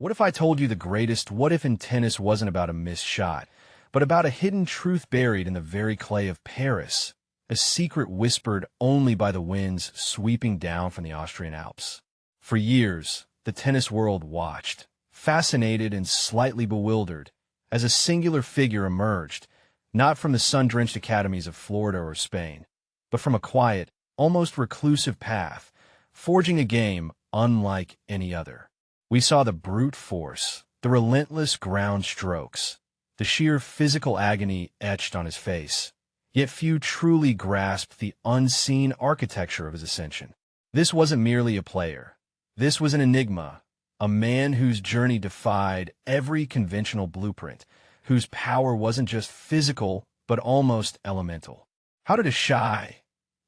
What if I told you the greatest what if in tennis wasn't about a missed shot, but about a hidden truth buried in the very clay of Paris, a secret whispered only by the winds sweeping down from the Austrian Alps? For years, the tennis world watched, fascinated and slightly bewildered, as a singular figure emerged, not from the sun-drenched academies of Florida or Spain, but from a quiet, almost reclusive path, forging a game unlike any other. We saw the brute force, the relentless ground strokes, the sheer physical agony etched on his face, yet few truly grasped the unseen architecture of his ascension. This wasn't merely a player. This was an enigma, a man whose journey defied every conventional blueprint, whose power wasn't just physical, but almost elemental. How did a shy,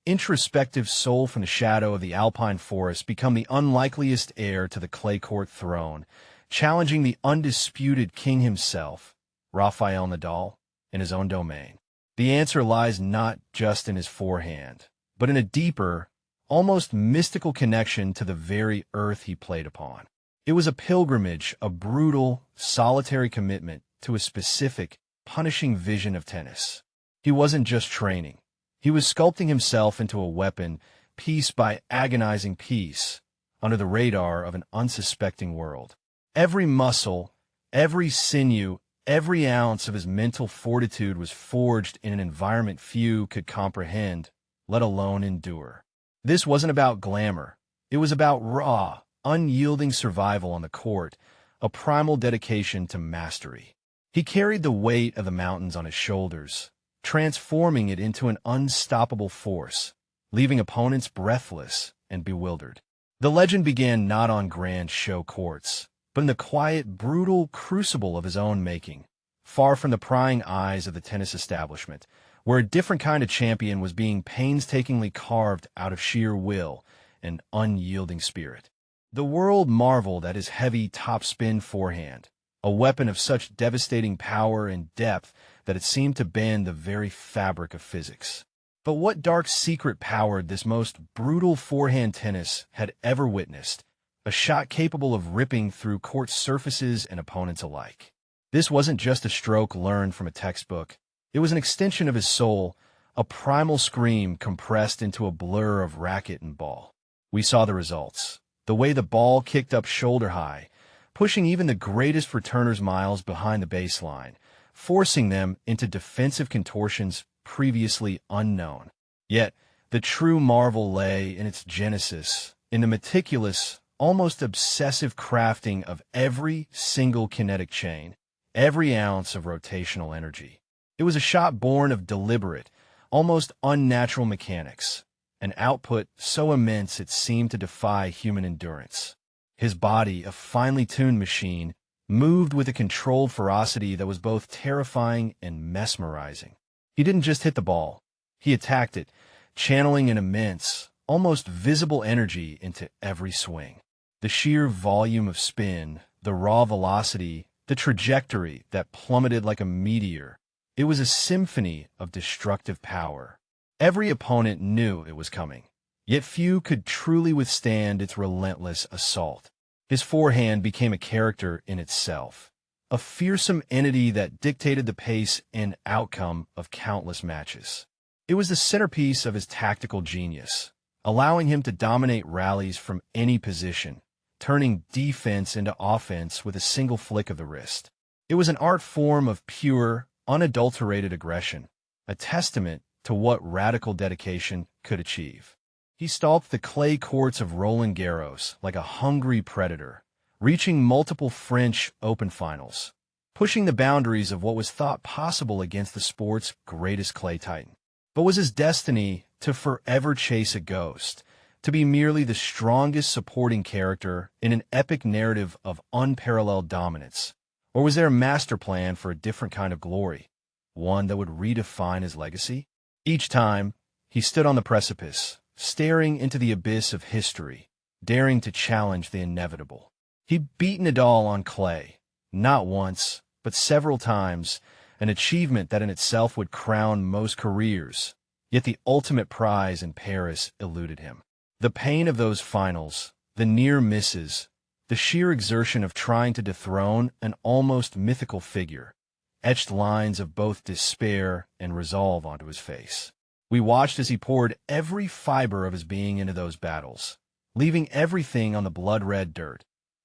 introspective soul from the shadow of the alpine forest become the unlikeliest heir to the clay court throne, challenging the undisputed king himself, Rafael Nadal, in his own domain? The answer lies not just in his forehand, but in a deeper, almost mystical connection to the very earth he played upon. It was a pilgrimage, a brutal, solitary commitment to a specific, punishing vision of tennis. He wasn't just training. He was sculpting himself into a weapon, piece by agonizing piece, under the radar of an unsuspecting world. Every muscle, every sinew, every ounce of his mental fortitude was forged in an environment few could comprehend, let alone endure. This wasn't about glamour. It was about raw, unyielding survival on the court, a primal dedication to mastery. He carried the weight of the mountains on his shoulders, transforming it into an unstoppable force, leaving opponents breathless and bewildered. The legend began not on grand show courts, but in the quiet, brutal crucible of his own making, far from the prying eyes of the tennis establishment, where a different kind of champion was being painstakingly carved out of sheer will and unyielding spirit. The world marveled at his heavy topspin forehand, a weapon of such devastating power and depth that it seemed to bend the very fabric of physics. But what dark secret powered this most brutal forehand tennis had ever witnessed, a shot capable of ripping through court surfaces and opponents alike? This wasn't just a stroke learned from a textbook. It was an extension of his soul, a primal scream compressed into a blur of racket and ball. We saw the results. The way the ball kicked up shoulder high, pushing even the greatest returners miles behind the baseline, forcing them into defensive contortions previously unknown. Yet, the true marvel lay in its genesis, in the meticulous, almost obsessive crafting of every single kinetic chain, every ounce of rotational energy. It was a shot born of deliberate, almost unnatural mechanics, an output so immense it seemed to defy human endurance. His body, a finely tuned machine, moved with a controlled ferocity that was both terrifying and mesmerizing. He didn't just hit the ball. He attacked it, channeling an immense, almost visible energy into every swing. The sheer volume of spin, the raw velocity, the trajectory that plummeted like a meteor. It was a symphony of destructive power. Every opponent knew it was coming, yet few could truly withstand its relentless assault. His forehand became a character in itself, a fearsome entity that dictated the pace and outcome of countless matches. It was the centerpiece of his tactical genius, allowing him to dominate rallies from any position, turning defense into offense with a single flick of the wrist. It was an art form of pure, unadulterated aggression, a testament to what radical dedication could achieve. He stalked the clay courts of Roland Garros like a hungry predator, reaching multiple French Open finals, pushing the boundaries of what was thought possible against the sport's greatest clay titan. But was his destiny to forever chase a ghost, to be merely the strongest supporting character in an epic narrative of unparalleled dominance? Or was there a master plan for a different kind of glory, one that would redefine his legacy? Each time, he stood on the precipice, staring into the abyss of history, daring to challenge the inevitable. He beat Nadal on clay, not once, but several times, an achievement that in itself would crown most careers. Yet the ultimate prize in Paris eluded him. The pain of those finals, the near misses, The sheer exertion of trying to dethrone an almost mythical figure etched lines of both despair and resolve onto his face. We watched as he poured every fiber of his being into those battles, leaving everything on the blood-red dirt,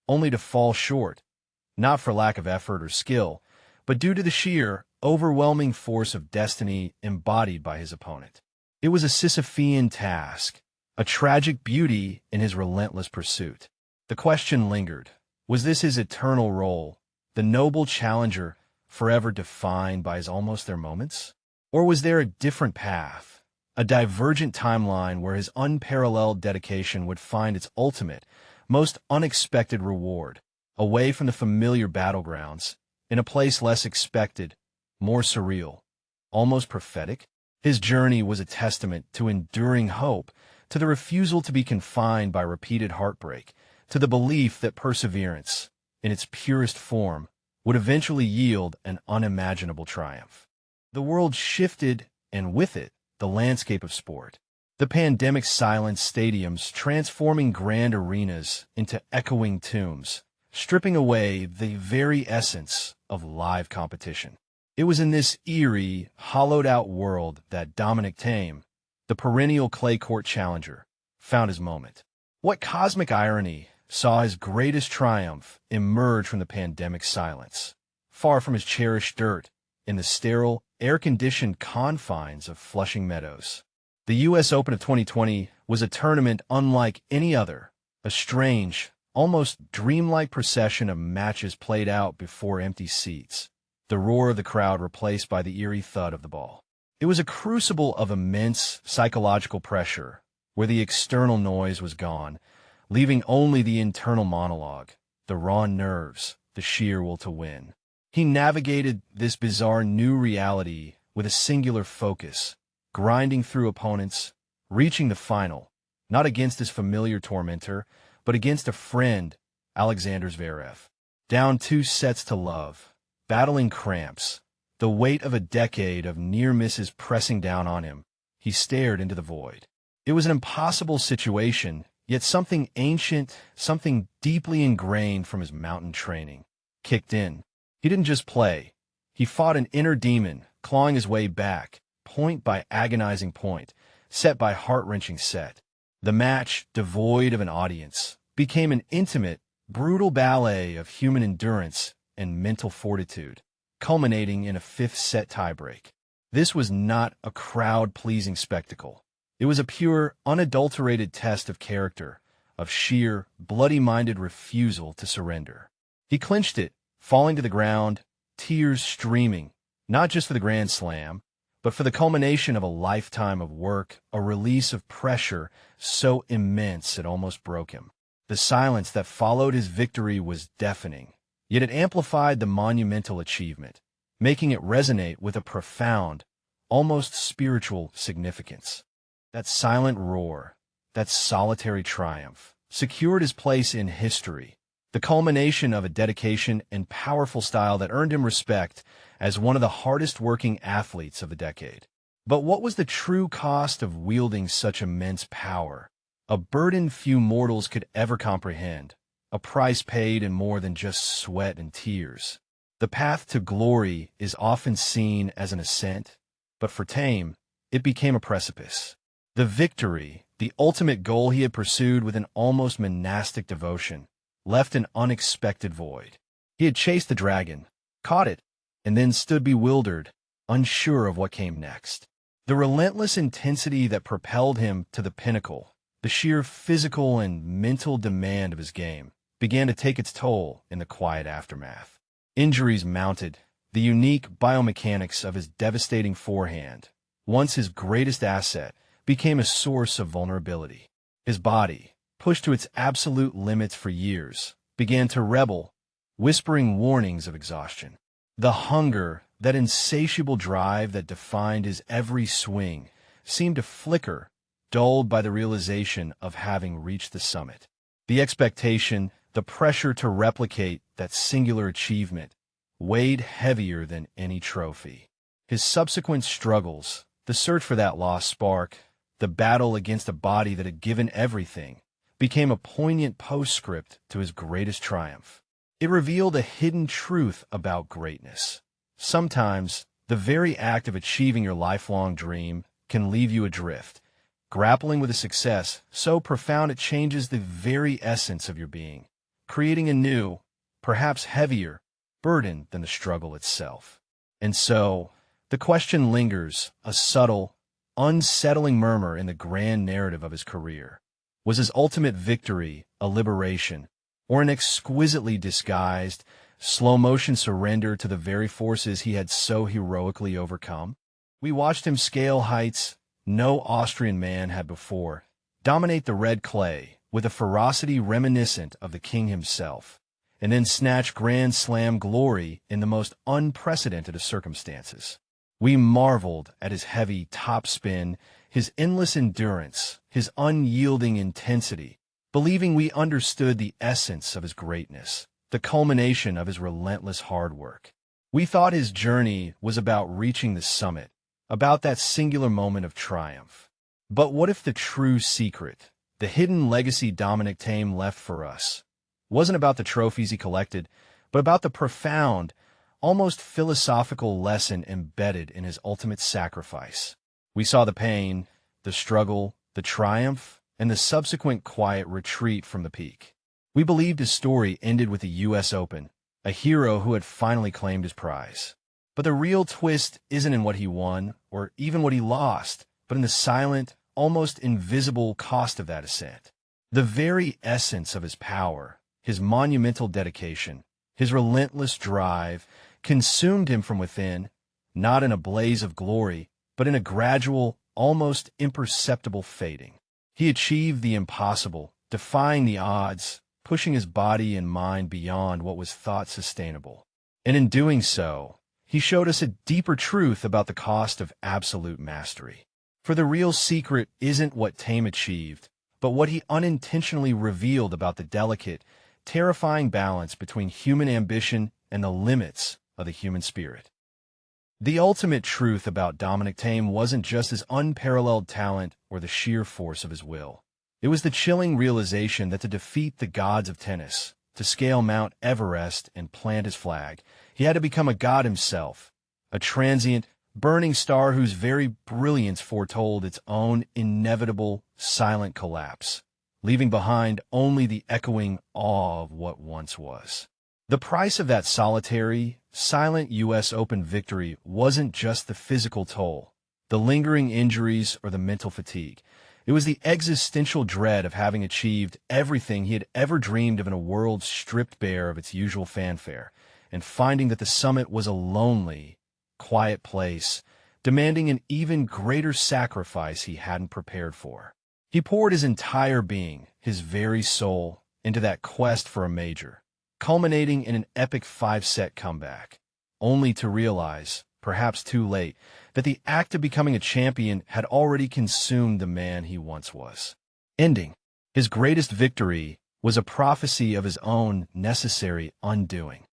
only to fall short, not for lack of effort or skill, but due to the sheer, overwhelming force of destiny embodied by his opponent. It was a Sisyphean task, a tragic beauty in his relentless pursuit. The question lingered. Was this his eternal role, the noble challenger forever defined by his almost there moments? Or was there a different path, a divergent timeline where his unparalleled dedication would find its ultimate, most unexpected reward, away from the familiar battlegrounds, in a place less expected, more surreal, almost prophetic? His journey was a testament to enduring hope, to the refusal to be confined by repeated heartbreak, to the belief that perseverance, in its purest form, would eventually yield an unimaginable triumph. The world shifted, and with it, the landscape of sport. The pandemic silenced stadiums, transforming grand arenas into echoing tombs, stripping away the very essence of live competition. It was in this eerie, hollowed-out world that Dominic Thiem, the perennial clay court challenger, found his moment. What cosmic irony saw his greatest triumph emerge from the pandemic silence, far from his cherished dirt, in the sterile, air-conditioned confines of Flushing Meadows. The U.S. Open of 2020 was a tournament unlike any other, a strange, almost dreamlike procession of matches played out before empty seats, the roar of the crowd replaced by the eerie thud of the ball. It was a crucible of immense psychological pressure, where the external noise was gone, leaving only the internal monologue, the raw nerves, the sheer will to win. He navigated this bizarre new reality with a singular focus, grinding through opponents, reaching the final, not against his familiar tormentor, but against a friend, Alexander Zverev. Down 2-0, battling cramps, the weight of a decade of near misses pressing down on him, he stared into the void. It was an impossible situation, yet something ancient, something deeply ingrained from his mountain training, kicked in. He didn't just play. He fought an inner demon, clawing his way back, point by agonizing point, set by heart-wrenching set. The match, devoid of an audience, became an intimate, brutal ballet of human endurance and mental fortitude, culminating in a fifth-set tiebreak. This was not a crowd-pleasing spectacle. It was a pure, unadulterated test of character, of sheer, bloody-minded refusal to surrender. He clinched it, falling to the ground, tears streaming, not just for the Grand Slam, but for the culmination of a lifetime of work, a release of pressure so immense it almost broke him. The silence that followed his victory was deafening, yet it amplified the monumental achievement, making it resonate with a profound, almost spiritual significance. That silent roar, that solitary triumph, secured his place in history, the culmination of a dedication and powerful style that earned him respect as one of the hardest-working athletes of the decade. But what was the true cost of wielding such immense power? A burden few mortals could ever comprehend, a price paid in more than just sweat and tears. The path to glory is often seen as an ascent, but for Thiem, it became a precipice. The victory, the ultimate goal he had pursued with an almost monastic devotion, left an unexpected void. He had chased the dragon, caught it, and then stood bewildered, unsure of what came next. The relentless intensity that propelled him to the pinnacle, the sheer physical and mental demand of his game, began to take its toll in the quiet aftermath. Injuries mounted, the unique biomechanics of his devastating forehand, once his greatest asset, became a source of vulnerability. His body, pushed to its absolute limits for years, began to rebel, whispering warnings of exhaustion. The hunger, that insatiable drive that defined his every swing, seemed to flicker, dulled by the realization of having reached the summit. The expectation, the pressure to replicate that singular achievement, weighed heavier than any trophy. His subsequent struggles, the search for that lost spark, the battle against a body that had given everything, became a poignant postscript to his greatest triumph. It revealed a hidden truth about greatness. Sometimes, the very act of achieving your lifelong dream can leave you adrift, grappling with a success so profound it changes the very essence of your being, creating a new, perhaps heavier, burden than the struggle itself. And so, the question lingers, a subtle, unsettling murmur in the grand narrative of his career. Was his ultimate victory a liberation, or an exquisitely disguised, slow-motion surrender to the very forces he had so heroically overcome? We watched him scale heights no Austrian man had before, dominate the red clay with a ferocity reminiscent of the king himself, and then snatch Grand Slam glory in the most unprecedented of circumstances. We marveled at his heavy topspin, his endless endurance, his unyielding intensity, believing we understood the essence of his greatness, the culmination of his relentless hard work. We thought his journey was about reaching the summit, about that singular moment of triumph. But what if the true secret, the hidden legacy Dominic Thiem left for us, wasn't about the trophies he collected, but about the profound, almost philosophical lesson embedded in his ultimate sacrifice? We saw the pain, the struggle, the triumph, and the subsequent quiet retreat from the peak. We believed his story ended with the U.S. Open, a hero who had finally claimed his prize. But the real twist isn't in what he won, or even what he lost, but in the silent, almost invisible cost of that ascent. The very essence of his power, his monumental dedication, his relentless drive, consumed him from within, not in a blaze of glory, but in a gradual, almost imperceptible fading. He achieved the impossible, defying the odds, pushing his body and mind beyond what was thought sustainable. And in doing so, he showed us a deeper truth about the cost of absolute mastery. For the real secret isn't what Thiem achieved, but what he unintentionally revealed about the delicate, terrifying balance between human ambition and the limits of the human spirit. The ultimate truth about Dominic Thiem wasn't just his unparalleled talent or the sheer force of his will. It was the chilling realization that to defeat the gods of tennis, to scale Mount Everest and plant his flag, he had to become a god himself, a transient, burning star whose very brilliance foretold its own inevitable, silent collapse, leaving behind only the echoing awe of what once was. The price of that solitary, silent U.S. Open victory wasn't just the physical toll, the lingering injuries, or the mental fatigue. It was the existential dread of having achieved everything he had ever dreamed of in a world stripped bare of its usual fanfare, and finding that the summit was a lonely, quiet place, demanding an even greater sacrifice he hadn't prepared for. He poured his entire being, his very soul, into that quest for a major, culminating in an epic 5-set comeback, only to realize, perhaps too late, that the act of becoming a champion had already consumed the man he once was. Ending. His greatest victory was a prophecy of his own necessary undoing.